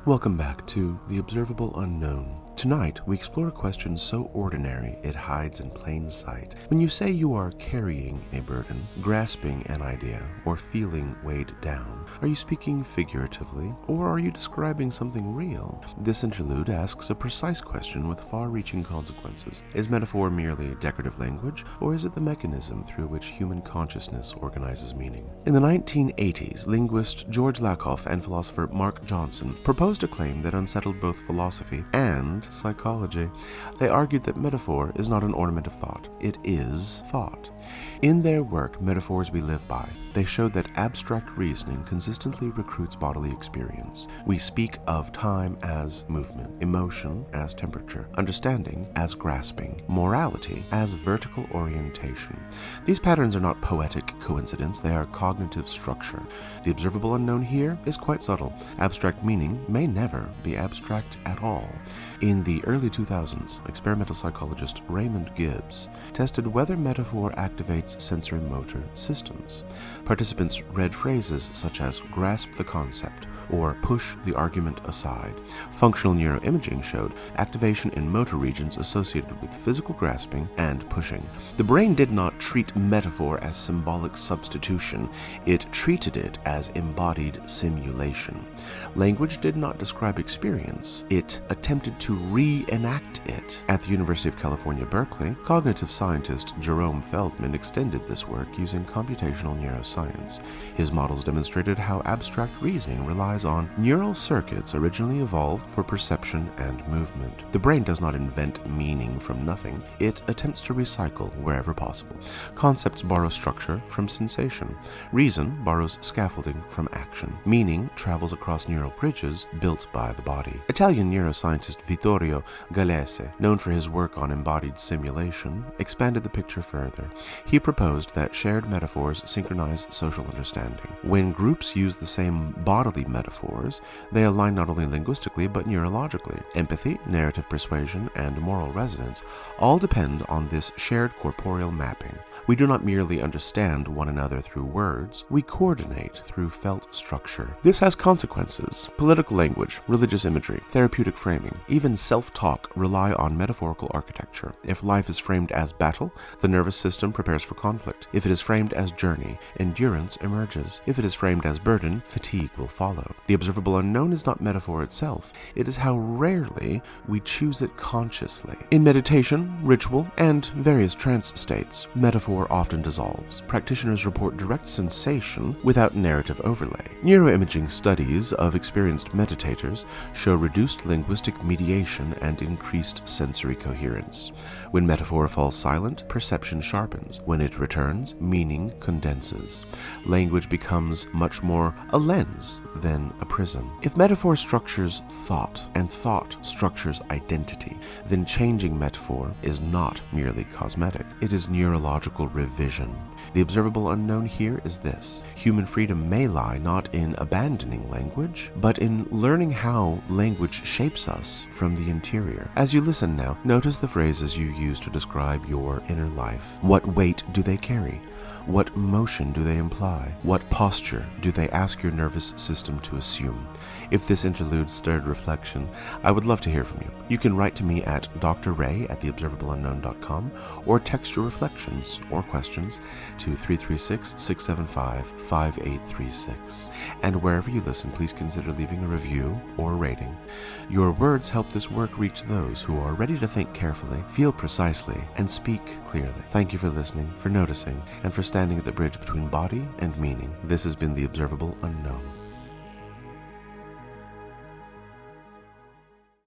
Welcome back to The Observable Unknown. Tonight, we explore a question so ordinary it hides in plain sight. When you say you are carrying a burden, grasping an idea, or feeling weighed down, are you speaking figuratively, or are you describing something real? This interlude asks a precise question with far-reaching consequences. Is metaphor merely decorative language, or is it the mechanism through which human consciousness organizes meaning? In the 1980s, linguist George Lakoff and philosopher Mark Johnson proposed a claim that unsettled both philosophy and psychology. They argued that metaphor is not an ornament of thought, it is thought. In their work, Metaphors We Live By, they showed that abstract reasoning consistently recruits bodily experience. We speak of time as movement, emotion as temperature, understanding as grasping, morality as vertical orientation. These patterns are not poetic coincidence, they are cognitive structure. The observable unknown here is quite subtle. Abstract meaning may never be abstract at all. In the early 2000s, experimental psychologist Raymond Gibbs tested whether metaphor activates sensory-motor systems. Participants read phrases such as grasp the concept or push the argument aside. Functional neuroimaging showed activation in motor regions associated with physical grasping and pushing. The brain did not treat metaphor as symbolic substitution, it treated it as embodied simulation. Language did not describe experience, it attempted to reenact it. At the University of California, Berkeley, cognitive scientist Jerome Feldman extended this work using computational neuroscience. His models demonstrated how abstract reasoning relies on neural circuits originally evolved for perception and movement. The brain does not invent meaning from nothing, it attempts to recycle wherever possible. Concepts borrow structure from sensation. Reason borrows scaffolding from action. Meaning travels across neural bridges built by the body. Italian neuroscientist Vittorio Gallese, known for his work on embodied simulation, expanded the picture further. He proposed that shared metaphors synchronize social understanding. When groups use the same bodily metaphors, they align not only linguistically but neurologically. Empathy, narrative persuasion, and moral resonance all depend on this shared corporeal mapping. We do not merely understand one another through words, we coordinate through felt structure. This has consequences. Political language, religious imagery, therapeutic framing, even self-talk rely on metaphorical architecture. If life is framed as battle, the nervous system prepares for conflict. If it is framed as journey, endurance emerges. If it is framed as burden, fatigue will follow. The observable unknown is not metaphor itself, it is how rarely we choose it consciously. In meditation, ritual, and various trance states, metaphor often dissolves. Practitioners report direct sensation without narrative overlay. Neuroimaging studies of experienced meditators show reduced linguistic mediation and increased sensory coherence. When metaphor falls silent, perception sharpens. When it returns, meaning condenses. Language becomes much more a lens than a prism. If metaphor structures thought, and thought structures identity, then changing metaphor is not merely cosmetic, it is neurological revision. The observable unknown here is this: human freedom may lie not in abandoning language, but in learning how language shapes us from the interior. As you listen now, notice the phrases you use to describe your inner life. What weight do they carry? What motion do they imply? What posture do they ask your nervous system to assume? If this interlude stirred reflection, I would love to hear from you. You can write to me at drray@theobservableunknown.com or text your reflections or questions to 336-675-5836. And wherever you listen, please consider leaving a review or rating. Your words help this work reach those who are ready to think carefully, feel precisely, and speak clearly. Thank you for listening, for noticing, and for standing at the bridge between body and meaning. This has been The Observable Unknown.